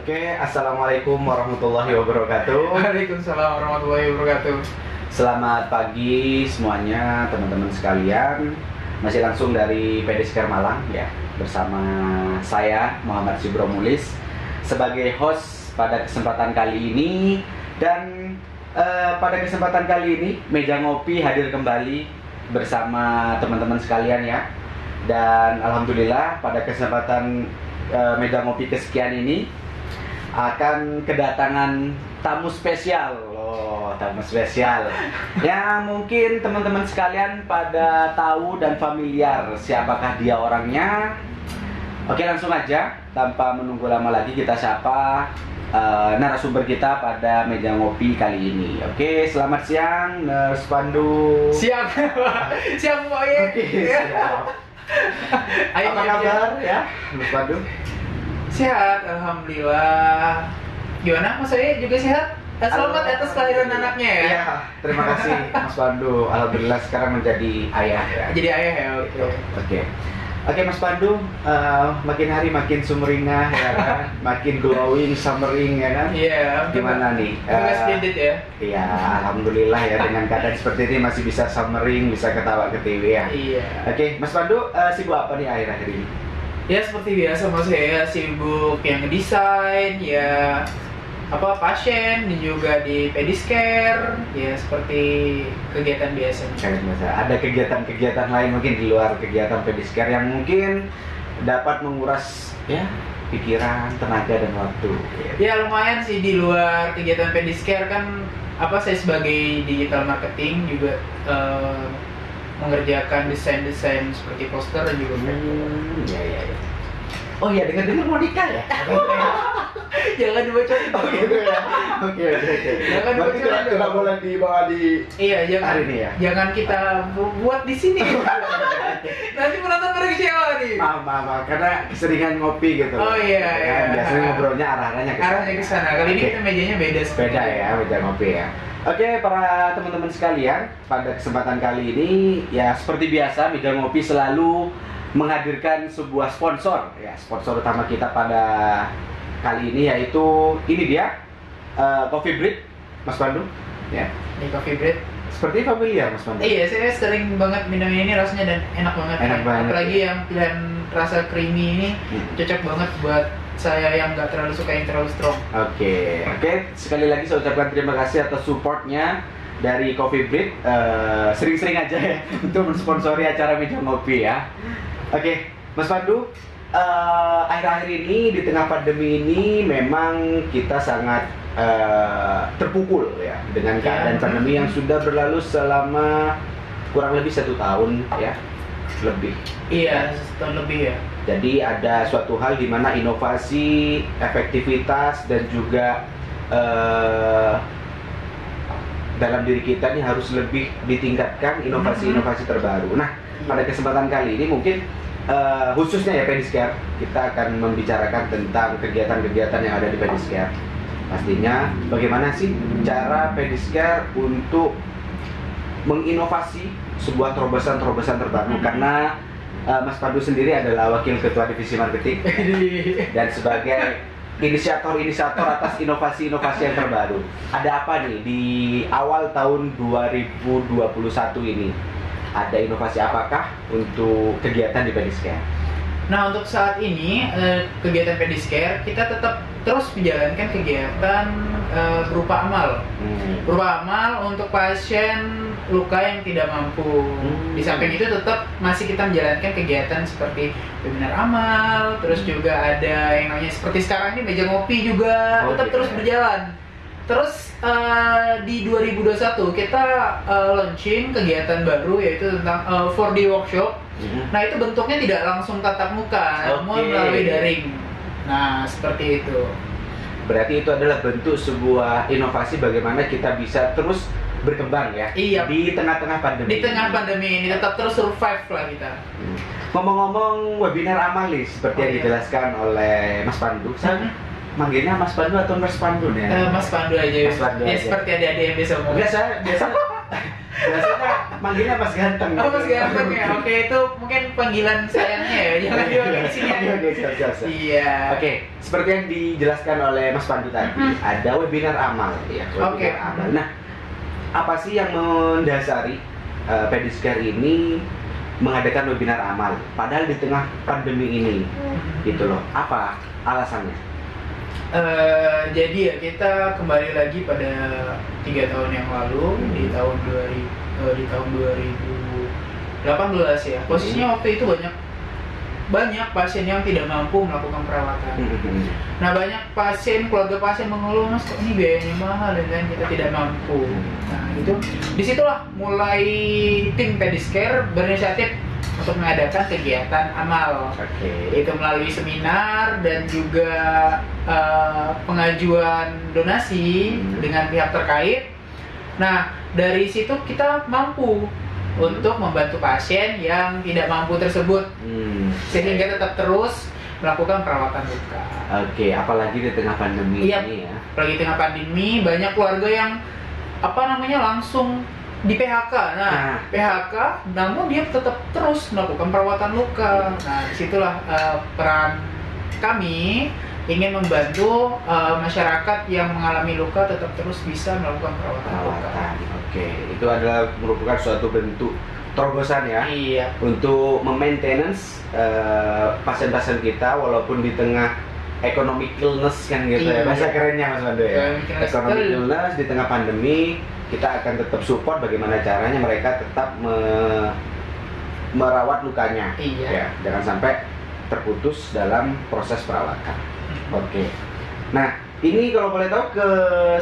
Oke, Assalamualaikum warahmatullahi wabarakatuh. Waalaikumsalam warahmatullahi wabarakatuh. Selamat pagi semuanya teman-teman sekalian. Masih langsung dari Pedisker Malang ya, bersama saya Muhammad Sibromulis sebagai host pada kesempatan kali ini. Dan pada kesempatan kali ini Meja Ngopi hadir kembali bersama teman-teman sekalian ya. Dan alhamdulillah pada kesempatan Meja Ngopi kesekian ini akan kedatangan tamu spesial. Tamu spesial yang mungkin teman-teman sekalian pada tahu dan familiar siapakah dia orangnya. Oke, langsung aja tanpa menunggu lama lagi kita sapa narasumber kita pada Meja Ngopi kali ini. Oke, selamat siang Nurse Pandu. Siap, siap Pak Ye. Oke, siap. Apa kabar ya Nurse Pandu? Sehat, alhamdulillah. Gimana Mas Ye, juga sehat? Selamat atas kelahiran anaknya ya. Iya, terima kasih Mas Pandu. Alhamdulillah sekarang menjadi ayah ya. Jadi ayah ya, oke. Oke Mas Pandu, makin hari makin sumringah ya kan, makin glowing, summering ya kan. Iya. Gimana nih? Splendid ya. Iya, alhamdulillah ya dengan keadaan seperti ini masih bisa summering, bisa ketawa ke TV ya. Iya. Oke, Mas Pandu sibuk apa nih akhir-akhir ini? Ya seperti biasa Mas Ye, sibuk yang ngedesain ya, pasien dan juga di Pedisker ya, seperti kegiatan biasa. Ada kegiatan-kegiatan lain mungkin di luar kegiatan Pedisker yang mungkin dapat menguras ya pikiran, tenaga dan waktu. Ya lumayan sih di luar kegiatan Pedisker kan, saya sebagai digital marketing juga mengerjakan desain-desain seperti poster dan juga ya. Oh iya, dengar-dengar mau nikah ya? Jangan dibocorin. Oh gitu ya. Oke. Jangan berarti dibocorin. tidak boleh dibawa di Jangan. hari ini ya? Jangan kita buat di sini. Nanti penonton pada kecewa nih. Maaf, karena keseringan ngopi gitu. Oh iya. Biasanya ngobrolnya arahnya ke sana. Arahnya ke sana. Kali ini kita mejanya beda. Beda ya, meja ngopi ya. Oke, para teman-teman sekalian, pada kesempatan kali ini ya seperti biasa Meja Ngopi selalu menghadirkan sebuah sponsor ya. Sponsor utama kita pada kali ini yaitu ini dia Coffee Break, Mas Pandu ya. Ini Coffee Break. Seperti familiar Mas Pandu. Iya, saya sering banget minum ini, rasanya dan enak banget. Apalagi yang pilihan rasa creamy ini cocok banget buat saya yang nggak terlalu suka yang terlalu strong. Oke, sekali lagi saya ucapkan terima kasih atas supportnya dari Coffee Break. Sering-sering aja ya untuk mensponsori acara Meja Ngopi ya. Oke, Mas Pandu, akhir-akhir ini di tengah pandemi ini memang kita sangat terpukul ya dengan keadaan pandemi yang sudah berlalu selama kurang lebih 1 tahun ya lebih. Iya, 1 tahun lebih ya. Jadi ada suatu hal di mana inovasi, efektivitas dan juga dalam diri kita ini harus lebih ditingkatkan inovasi-inovasi terbaru. Nah, pada kesempatan kali ini mungkin khususnya ya Pedisker, kita akan membicarakan tentang kegiatan-kegiatan yang ada di Pedisker. Pastinya bagaimana sih cara Pedisker untuk menginovasi sebuah terobosan-terobosan terbaru, karena Mas Pandu sendiri adalah wakil ketua divisi marketing dan sebagai inisiator atas inovasi-inovasi yang terbaru. Ada apa nih di awal tahun 2021 ini? Ada inovasi apakah untuk kegiatan di Pedisker? Nah, untuk saat ini kegiatan Pedisker kita tetap terus menjalankan kegiatan berupa amal. Berupa amal untuk pasien luka yang tidak mampu. Di samping itu tetap masih kita menjalankan kegiatan seperti webinar amal, terus juga ada yang namanya seperti sekarang ini Meja Ngopi juga tetap terus berjalan. Terus di 2021 kita launching kegiatan baru yaitu tentang 4D workshop. Nah, itu bentuknya tidak langsung tatap muka, namun melalui daring. Nah, seperti itu. Berarti itu adalah bentuk sebuah inovasi bagaimana kita bisa terus berkembang ya. Iya. Di tengah-tengah pandemi. Di tengah pandemi ini tetap terus survive lah kita. Ngomong-ngomong webinar amalis seperti yang dijelaskan oleh Mas Pandu. Saya manggilnya Mas Pandu atau Nurse Pandu nih? Mas Pandu aja. Mas Pandu ya aja. Seperti adik-adik yang bisa ngomong. Biasanya Manggilnya Mas Ganteng. Oh, Mas Ganteng ya. Oke, itu mungkin panggilan sayangnya ya. Jangan dipanggil di sini. Oke, siap. Iya. Oke, seperti yang dijelaskan oleh Mas Pandu tadi, ada webinar amal ya, webinar amal. Nah, apa sih yang mendasari Pediscare ini mengadakan webinar amal padahal di tengah pandemi ini? Gitu loh. Apa alasannya? Jadi ya kita kembali lagi pada 3 tahun yang lalu di tahun 2018 ya. Posisinya waktu itu banyak pasien yang tidak mampu melakukan perawatan. Nah, banyak keluarga pasien mengeluh, Mas, kok ini biayanya mahal dan kita tidak mampu. Nah, itu disitulah mulai tim Pediscare berinisiatif untuk mengadakan kegiatan amal. Itu melalui seminar dan juga pengajuan donasi dengan pihak terkait. Nah, dari situ kita mampu untuk membantu pasien yang tidak mampu tersebut, sehingga tetap terus melakukan perawatan luka. Oke, apalagi di tengah pandemi ini ya. Apalagi di tengah pandemi, banyak keluarga yang langsung di PHK. Nah, PHK, namun dia tetap terus melakukan perawatan luka. Nah, disitulah peran kami ingin membantu masyarakat yang mengalami luka tetap terus bisa melakukan perawatan luka. Oke, itu adalah merupakan suatu bentuk terobosan ya. Iya. Untuk memaintenance pasien-pasien kita walaupun di tengah economic illness kan gitu ya. Bahasa kerennya Mas Pandu ya. Economic illness di tengah pandemi, kita akan tetap support bagaimana caranya mereka tetap merawat lukanya. Iya. Ya, jangan sampai terputus dalam proses perawatan. Oke. Nah, ini kalau boleh tahu ke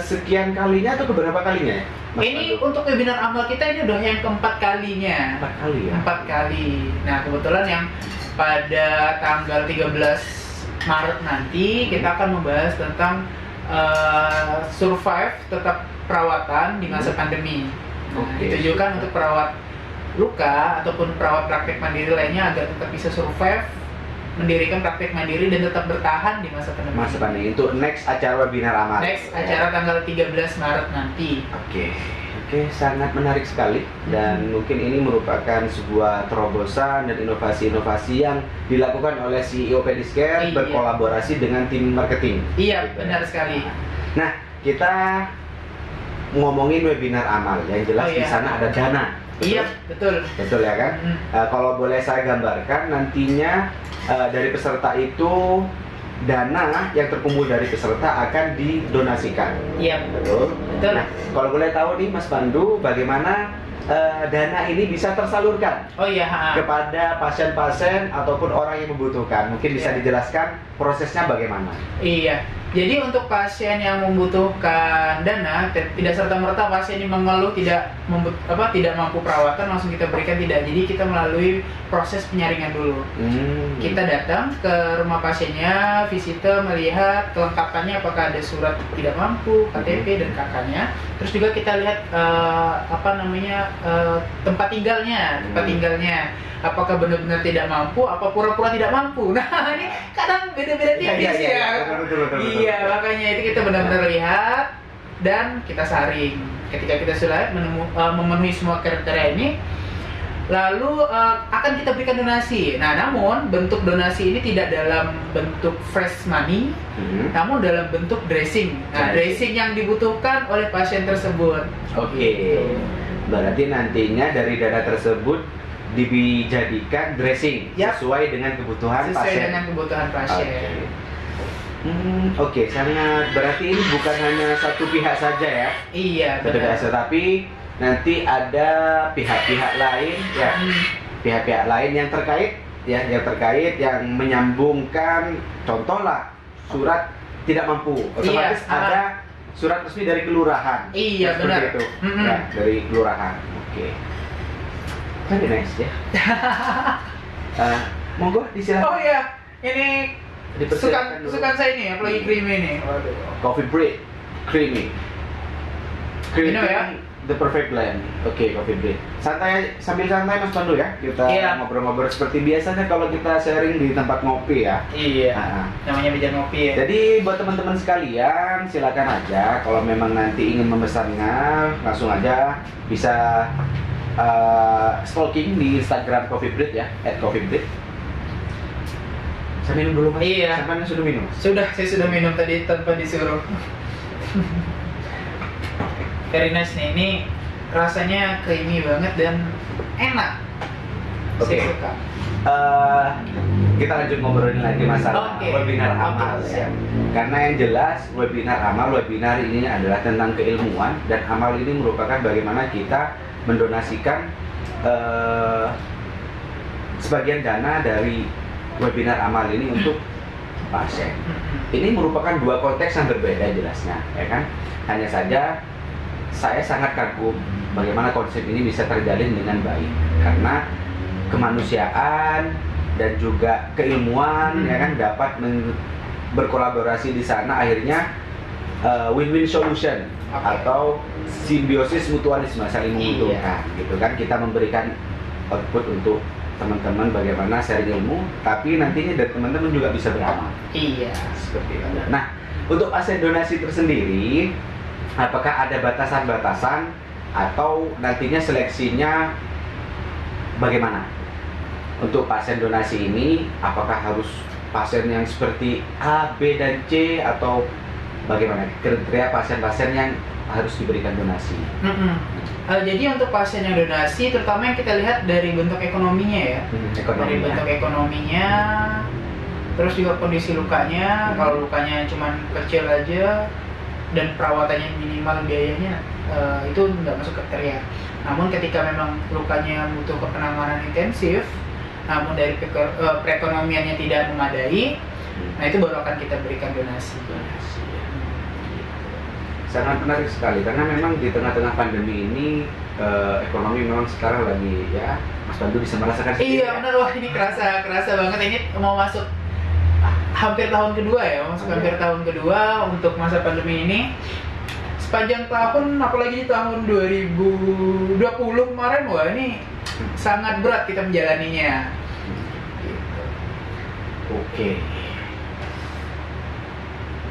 sekian kalinya atau keberapa kalinya ya? Mas Ini Pandu? untuk webinar amal kita ini udah yang keempat kalinya. 4 kali ya? 4 kali. Nah, kebetulan yang pada tanggal 13 Maret nanti kita akan membahas tentang survive tetap perawatan di masa pandemi. Nah, ditujukan untuk perawat luka ataupun perawat praktek mandiri lainnya agar tetap bisa survive, mendirikan praktek mandiri dan tetap bertahan di masa pandemi. Masa pandemi itu next acara webinar amal. Next acara tanggal 13 Maret nanti. Oke, sangat menarik sekali dan mungkin ini merupakan sebuah terobosan dan inovasi-inovasi yang dilakukan oleh CEO Pediscare berkolaborasi dengan tim marketing. Iya, benar sekali. Nah, kita ngomongin webinar amal, yang jelas di sana ada dana. Iya, betul. Betul ya kan? Kalau boleh saya gambarkan, nantinya dari peserta itu dana yang terkumpul dari peserta akan didonasikan. Iya, betul. Betul. Nah, kalau boleh tahu nih Mas Pandu, bagaimana dana ini bisa tersalurkan kepada pasien-pasien ataupun orang yang membutuhkan? Mungkin bisa dijelaskan prosesnya bagaimana? Iya. Jadi untuk pasien yang membutuhkan dana, tidak serta-merta pasien yang mengeluh tidak mampu perawatan langsung kita berikan, tidak. Jadi kita melalui proses penyaringan dulu. Kita datang ke rumah pasiennya, visite, melihat kelengkapannya, apakah ada surat tidak mampu, KTP dan KK-nya. Terus juga kita lihat tempat tinggalnya, apakah benar-benar tidak mampu, apa pura-pura tidak mampu. Nah, ini kadang beda-beda tipis ya. Betul. Iya, makanya itu kita benar-benar lihat dan kita saring. Ketika kita sudah memenuhi semua kriteria ini, lalu akan kita berikan donasi. Nah, namun bentuk donasi ini tidak dalam bentuk fresh money, namun dalam bentuk dressing. Nah, dressing yang dibutuhkan oleh pasien tersebut. Oke. Berarti nantinya dari dana tersebut dijadikan dressing sesuai dengan kebutuhan pasien. Oke, sangat berarti ini bukan hanya satu pihak saja ya. Iya, benar. Tapi nanti ada pihak-pihak lain ya, pihak-pihak lain yang terkait yang menyambungkan, contohlah surat tidak mampu, otomatis ada surat resmi dari kelurahan. Iya, benar. Itu ya, dari kelurahan. Oke. Very nice ya. Monggo disilakan. Oh iya, ini kesukaan saya ini, apalagi creamy ini. Waduh. Coffee break, creamy. Minum ya. The perfect blend. Oke, coffee break. Sambil santai Mas Pandu ya. Kita ngobrol-ngobrol seperti biasanya kalau kita sharing di tempat ngopi ya. Iya. Namanya meja ngopi ya. Jadi buat teman-teman sekalian, silakan aja kalau memang nanti ingin memesannya, langsung aja bisa stalking di Instagram Coffee Break ya, @coffeebreak. Saya minum dulu Mas. Iya. Sampai sudah minum. Sudah, saya sudah minum tadi tanpa disuruh. Very nice nih, ini rasanya creamy banget dan enak. Oke. Saya suka. Kita lanjut ngobrolin lagi masalah Oke. webinar amal Oke, ya. Karena yang jelas webinar ini adalah tentang keilmuan, dan amal ini merupakan bagaimana kita mendonasikan sebagian dana dari webinar amal ini untuk pasien. Ini merupakan dua konteks yang berbeda jelasnya, ya kan? Hanya saja saya sangat kagum bagaimana konsep ini bisa terjalin dengan baik, karena kemanusiaan dan juga keilmuan ya kan dapat berkolaborasi di sana, akhirnya win-win solution atau simbiosis mutualisme, saling menguntungkan gitu kan. Kita memberikan output untuk teman-teman bagaimana sharing ilmu, tapi nantinya dari teman-teman juga bisa beramal. Iya. Seperti itu. Nah, untuk pasien donasi tersendiri, apakah ada batasan-batasan atau nantinya seleksinya bagaimana? Untuk pasien donasi ini, apakah harus pasien yang seperti A, B, dan C, atau bagaimana kriteria pasien-pasien yang harus diberikan donasi? Jadi untuk pasien yang donasi, terutama yang kita lihat dari bentuk ekonominya ya, dari bentuk ekonominya, terus juga kondisi lukanya. Kalau lukanya cuma kecil aja dan perawatannya minimal biayanya, itu nggak masuk kriteria. Namun ketika memang lukanya butuh penanganan intensif, namun dari perekonomiannya tidak memadai, nah itu baru akan kita berikan donasi. Sangat menarik sekali, karena memang di tengah-tengah pandemi ini ekonomi memang sekarang lagi ya, Mas Pandu bisa merasakan sendiri. Iya benar, wah ini kerasa banget. Ini mau masuk hampir tahun kedua ya, hampir tahun kedua untuk masa pandemi ini. Sepanjang tahun, apalagi di tahun 2020 kemarin, wah ini sangat berat kita menjalaninya. Oke.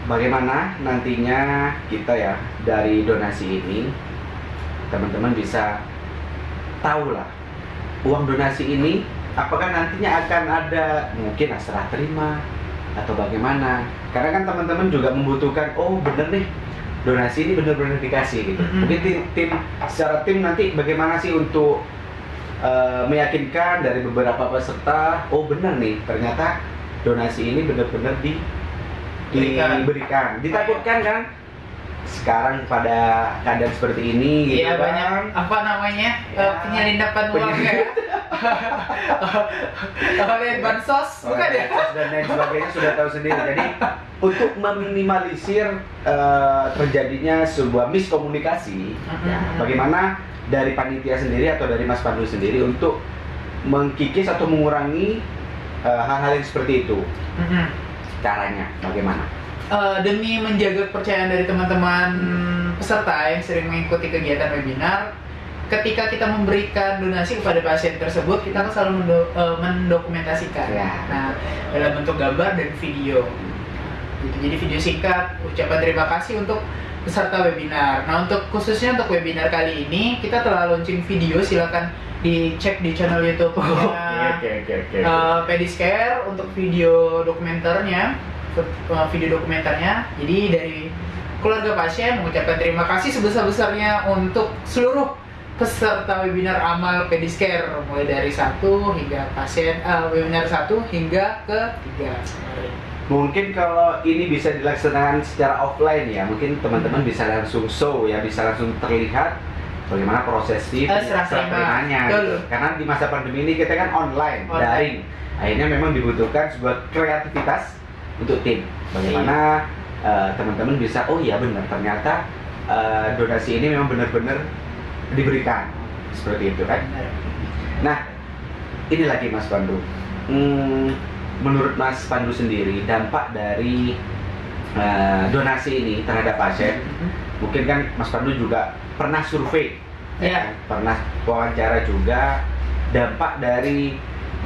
Bagaimana nantinya kita ya dari donasi ini, teman-teman bisa tahu lah uang donasi ini apakah nantinya akan ada mungkin serah terima atau bagaimana, karena kan teman-teman juga membutuhkan, oh bener nih donasi ini benar-benar dikasih gitu. Mungkin secara tim nanti bagaimana sih untuk meyakinkan dari beberapa peserta, oh benar nih ternyata donasi ini benar-benar diberikan. Ditakutkan kan sekarang pada keadaan seperti ini gitu. Iya, kan banyak apa namanya penyelindapan uang ya. Oleh bansos, bukan ya? Dan lain sebagainya sudah tahu sendiri. Jadi untuk meminimalisir terjadinya sebuah miskomunikasi, ya, bagaimana dari panitia sendiri atau dari Mas Pandu sendiri untuk mengkikis atau mengurangi hal-hal yang seperti itu? Caranya bagaimana? Demi menjaga kepercayaan dari teman-teman peserta yang sering mengikuti kegiatan webinar, ketika kita memberikan donasi kepada pasien tersebut, kita akan selalu mendokumentasikan. Ya. Nah, dalam bentuk gambar dan video. Gitu. Jadi video singkat, ucapan terima kasih untuk peserta webinar. Nah, khususnya untuk webinar kali ini, kita telah launching video, silakan dicek di channel YouTube Pediscare untuk video dokumenternya. Jadi dari keluarga pasien mengucapkan terima kasih sebesar-besarnya untuk seluruh peserta webinar amal Pediscare, mulai dari 1 hingga pasien webinar 1 hingga ke 3. Mungkin kalau ini bisa dilaksanakan secara offline ya, mungkin teman-teman bisa langsung show ya, bisa langsung terlihat bagaimana proses serah terimanya gitu. Karena di masa pandemi ini kita kan online, daring. Akhirnya memang dibutuhkan sebuah kreativitas untuk tim. Bagaimana teman-teman bisa, oh iya benar, ternyata donasi ini memang benar-benar diberikan. Seperti itu kan. Nah, ini lagi Mas Pandu. Menurut Mas Pandu sendiri, dampak dari donasi ini terhadap pasien, mungkin kan Mas Pandu juga pernah survei, ya, pernah wawancara juga, dampak dari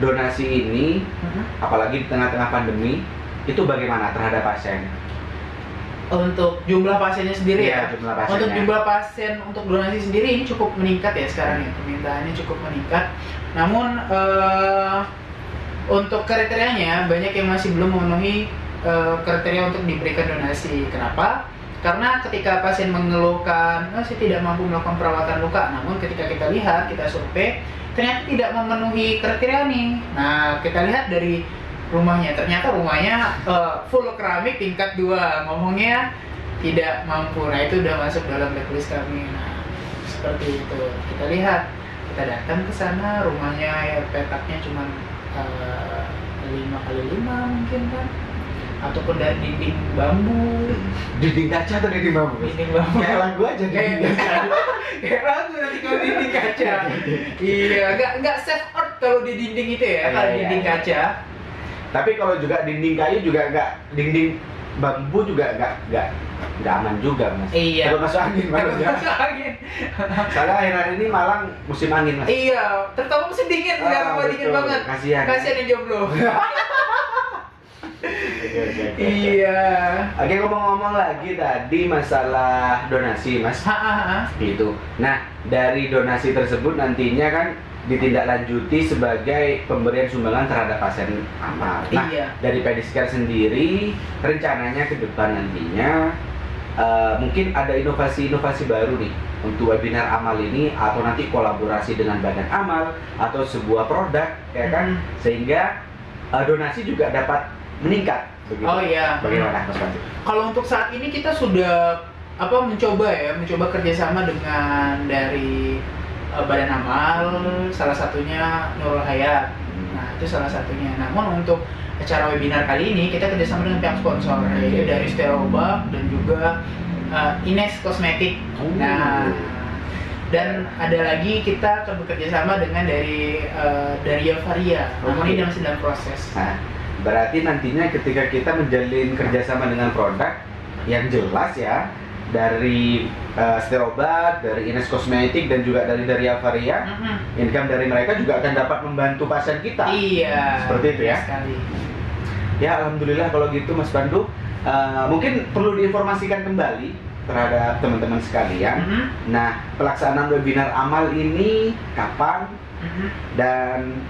donasi ini, apalagi di tengah-tengah pandemi, itu bagaimana terhadap pasien? Untuk jumlah pasiennya sendiri Iya, ya. jumlah pasiennya. Untuk jumlah pasien untuk donasi sendiri ini cukup meningkat ya sekarang ya, permintaannya cukup meningkat. Namun untuk kriterianya banyak yang masih belum memenuhi kriteria untuk diberikan donasi. Kenapa? Karena ketika pasien mengeluhkan, saya tidak mampu melakukan perawatan luka, namun ketika kita lihat, kita survei, ternyata tidak memenuhi kriteria nih. Nah, kita lihat dari rumahnya, ternyata rumahnya full keramik tingkat 2, ngomongnya tidak mampu. Nah, itu udah masuk dalam blacklist kami. Nah, seperti itu. Kita lihat, kita datang ke sana, rumahnya ya petaknya cuma 5x5 mungkin kan, ataupun dari dinding bambu. Dinding kaca atau dinding bambu? Dinding bambu. Kayak lagu aja dinding kaca. Kayak lagu nanti kalau dinding kaca. Iya, nggak safe art kalau di dinding itu ya, kalau Iya, dinding iya. kaca. Tapi kalau juga dinding kayu juga nggak, dinding bambu juga nggak aman juga, Mas. Iya. Kalau masuk angin, Mas. Kalau Ya. masuk angin. Soalnya akhir-akhir ini Malang musim angin, Mas. Iya, terutama musim dingin, sekarang mau dingin betul. banget. Kasihan. Kasihan yang jomblo. Oke. Iya. Oke, ngomong-ngomong lagi tadi masalah donasi, Mas. Ha. Gitu. Nah, dari donasi tersebut nantinya kan ditindaklanjuti sebagai pemberian sumbangan terhadap pasien amal. Nah, Iya. dari Pediscare sendiri rencananya ke depan nantinya mungkin ada inovasi-inovasi baru nih untuk webinar amal ini, atau nanti kolaborasi dengan badan amal atau sebuah produk, ya kan, sehingga donasi juga dapat meningkat. Begitu. Oh iya. Bagaimana, Mas Panji? Kalau untuk saat ini kita sudah mencoba kerjasama dengan dari Badan Amal, salah satunya Nurul Hayat. Nah, itu salah satunya. Namun untuk acara webinar kali ini kita kerjasama dengan pihak sponsor, yaitu dari Stereobak dan juga Ines Kosmetik. Nah, dan ada lagi kita akan bekerja sama dengan dari Daria Varia. Namun ini masih dalam proses. Nah, berarti nantinya ketika kita menjalin kerjasama dengan produk yang jelas ya, dari Sterobat, dari Ines Kosmetik, dan juga dari Daria Varia, income dari mereka juga akan dapat membantu pasien kita. Iya. Seperti itu ya. Sekali. Ya, alhamdulillah kalau gitu, Mas Pandu. Mungkin perlu diinformasikan kembali terhadap teman-teman sekalian. Nah, pelaksanaan webinar amal ini kapan dan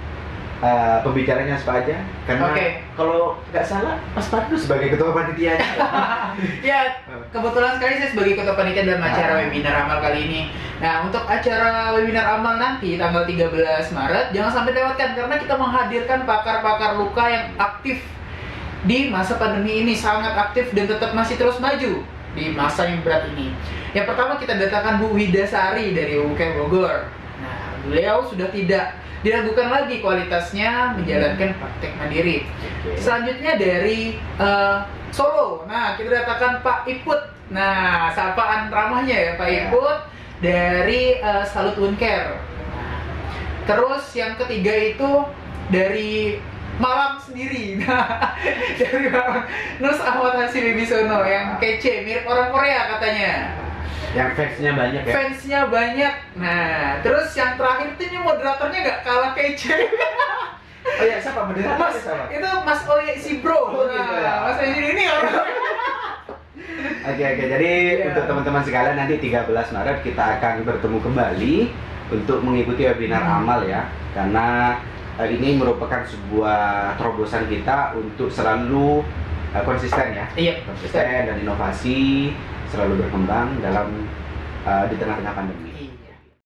pembicaranya siapa aja? Karena kalau nggak salah, Mas Pandu sebagai ketua panitianya. Ya, kebetulan sekali saya sebagai ketua panitia dalam acara webinar amal kali ini. Nah, untuk acara webinar amal nanti tanggal 13 Maret jangan sampai lewatkan, karena kita menghadirkan pakar-pakar luka yang aktif di masa pandemi ini, sangat aktif dan tetap masih terus maju di masa yang berat ini. Yang pertama kita datangkan Bu Widasari dari UKM Bogor. Nah, beliau sudah tidak diragukan lagi kualitasnya menjalankan praktek mandiri. Selanjutnya dari Solo. Nah, kita datangkan Pak Iput. Nah, sapaan ramahnya ya Pak Iput dari Salut Woundcare. Nah, terus yang ketiga itu dari Malang sendiri. Nah, dari Malang, Nurse Ahmad Hansi Wibisono yang kece, mirip orang Korea katanya. Yang fansnya banyak ya? Fansnya banyak. Nah, terus yang terakhir itu moderatornya nggak kalah kece. Oh ya, siapa moderator? Mas, Siapa? itu Mas Oye si Bro. Oh, gitu ya. Mas Oye ini orang. Oke, jadi untuk teman-teman sekalian nanti 13 Maret kita akan bertemu kembali untuk mengikuti webinar amal ya. Karena ini merupakan sebuah terobosan kita untuk selalu konsisten ya. Iya, Konsisten dan inovasi, selalu berkembang dalam di tengah-tengah pandemi.